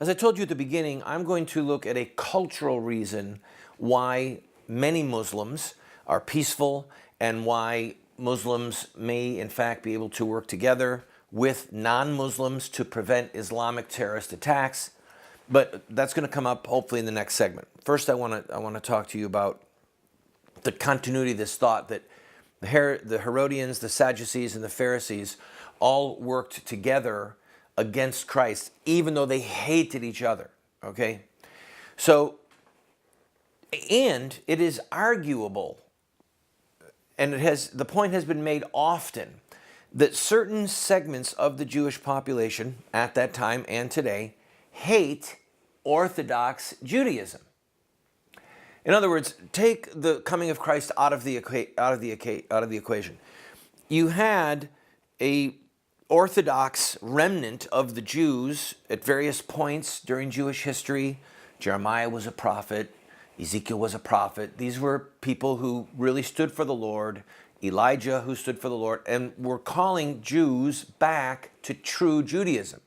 As I told you at the beginning, I'm going to look at a cultural reason why many Muslims are peaceful and why Muslims may in fact be able to work together with non-Muslims to prevent Islamic terrorist attacks. But that's going to come up hopefully in the next segment. First, I want to talk to you about the continuity of this thought that the Herodians, the Sadducees, and the Pharisees all worked together against Christ, even though they hated each other, okay? So, and it is arguable, and the point has been made often, that certain segments of the Jewish population at that time and today hate Orthodox Judaism. In other words, take the coming of Christ out of the equation. You had a Orthodox remnant of the Jews at various points during Jewish history. Jeremiah was a prophet. Ezekiel was a prophet. These were people who really stood for the Lord. Elijah, who stood for the Lord, and were calling Jews back to true Judaism,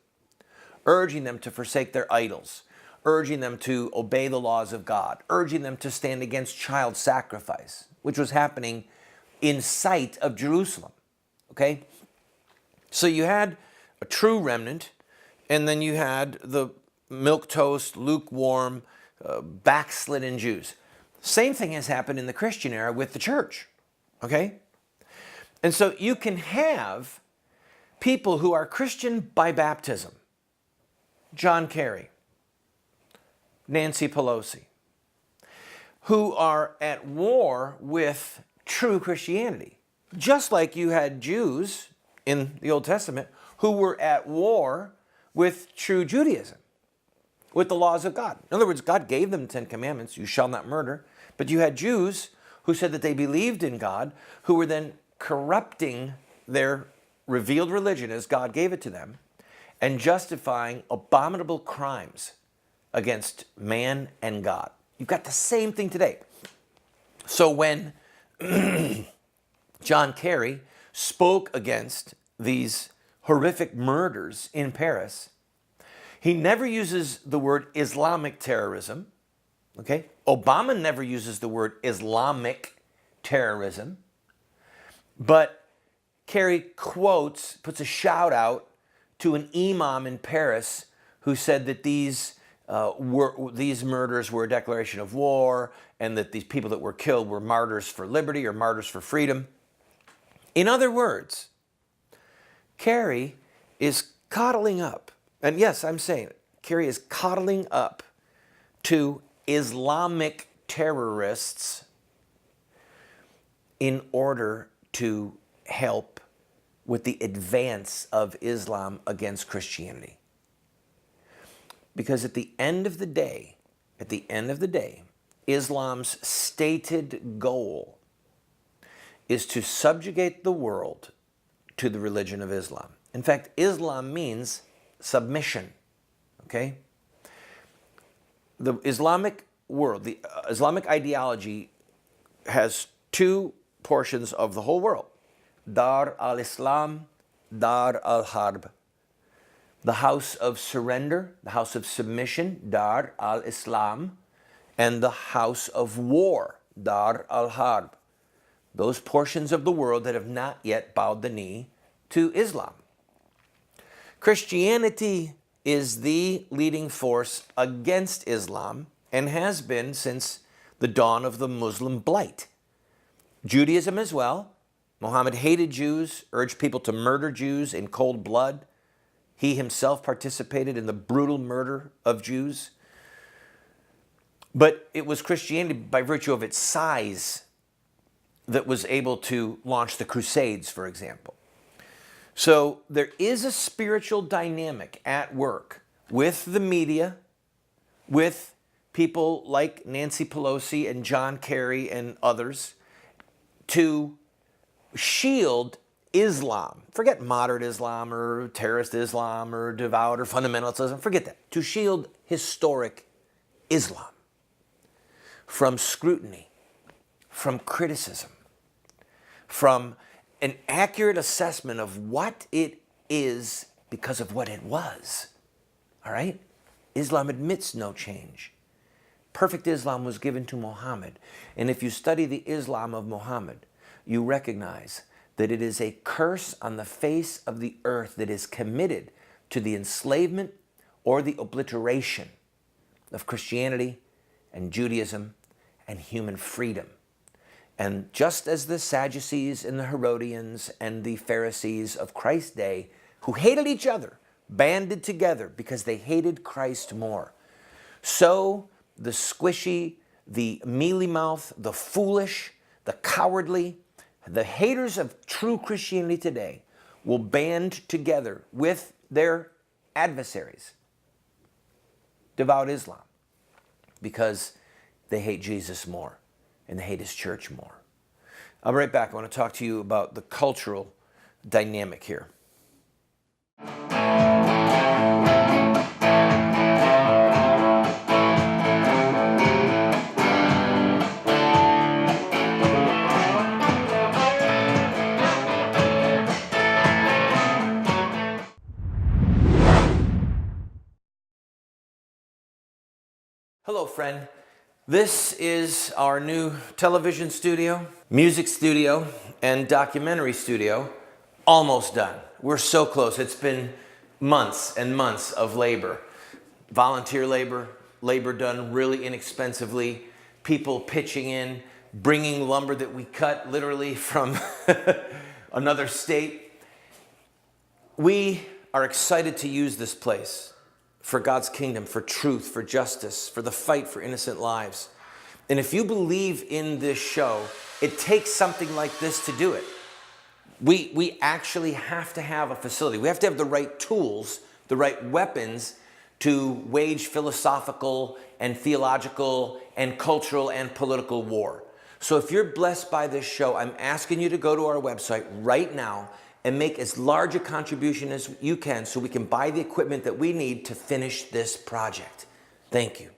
urging them to forsake their idols, urging them to obey the laws of God, urging them to stand against child sacrifice, which was happening in sight of Jerusalem. Okay? So you had a true remnant, and then you had the milquetoast, lukewarm, backslidden Jews. Same thing has happened in the Christian era with the church. Okay? And so you can have people who are Christian by baptism. John Kerry, Nancy Pelosi, who are at war with true Christianity. Just like you had Jews in the Old Testament who were at war with true Judaism, with the laws of God. In other words, God gave them the 10 Commandments, you shall not murder, but you had Jews who said that they believed in God, who were then corrupting their revealed religion as God gave it to them and justifying abominable crimes against man and God. You've got the same thing today. So when John Kerry spoke against these horrific murders in Paris, he never uses the word Islamic terrorism. Okay? Obama never uses the word Islamic terrorism. But Kerry quotes, puts a shout out to an imam in Paris who said that these murders were a declaration of war and that these people that were killed were martyrs for liberty or martyrs for freedom. In other words, Kerry is coddling up, and yes, I'm saying it, Kerry is coddling up to Islamic terrorists in order to help with the advance of Islam against Christianity. Because at the end of the day, Islam's stated goal is to subjugate the world to the religion of Islam. In fact, Islam means submission, okay? The Islamic world, the Islamic ideology has two portions of the whole world. Dar al-Islam, Dar al-Harb. The house of surrender, the house of submission, Dar al-Islam, and the house of war, Dar al-Harb. Those portions of the world that have not yet bowed the knee to Islam. Christianity is the leading force against Islam and has been since the dawn of the Muslim blight. Judaism as well. Muhammad hated Jews, urged people to murder Jews in cold blood. He himself participated in the brutal murder of Jews. But it was Christianity, by virtue of its size, that was able to launch the Crusades, for example. So there is a spiritual dynamic at work with the media, with people like Nancy Pelosi and John Kerry and others, to shield Islam. Forget moderate Islam or terrorist Islam or devout or fundamentalist Islam. Forget that. To shield historic Islam from scrutiny, from criticism, from an accurate assessment of what it is because of what it was. All right? Islam admits no change. Perfect Islam was given to Muhammad. And if you study the Islam of Muhammad, you recognize that it is a curse on the face of the earth that is committed to the enslavement or the obliteration of Christianity and Judaism and human freedom. And just as the Sadducees and the Herodians and the Pharisees of Christ's day, who hated each other, banded together because they hated Christ more, so the squishy, the mealy-mouthed, the foolish, the cowardly, the haters of true Christianity today will band together with their adversaries, devout Islam, because they hate Jesus more and they hate his church more. I'll be right back. I want to talk to you about the cultural dynamic here. Hello, friend. This is our new television studio, music studio, and documentary studio. Almost done. We're so close. It's been months and months of labor. Volunteer labor, labor done really inexpensively, people pitching in, bringing lumber that we cut literally from another state. We are excited to use this place for God's kingdom, for truth, for justice, for the fight for innocent lives. And if you believe in this show, it takes something like this to do it. We actually have to have a facility. We have to have the right tools, the right weapons to wage philosophical and theological and cultural and political war. So if you're blessed by this show, I'm asking you to go to our website right now and make as large a contribution as you can so we can buy the equipment that we need to finish this project. Thank you.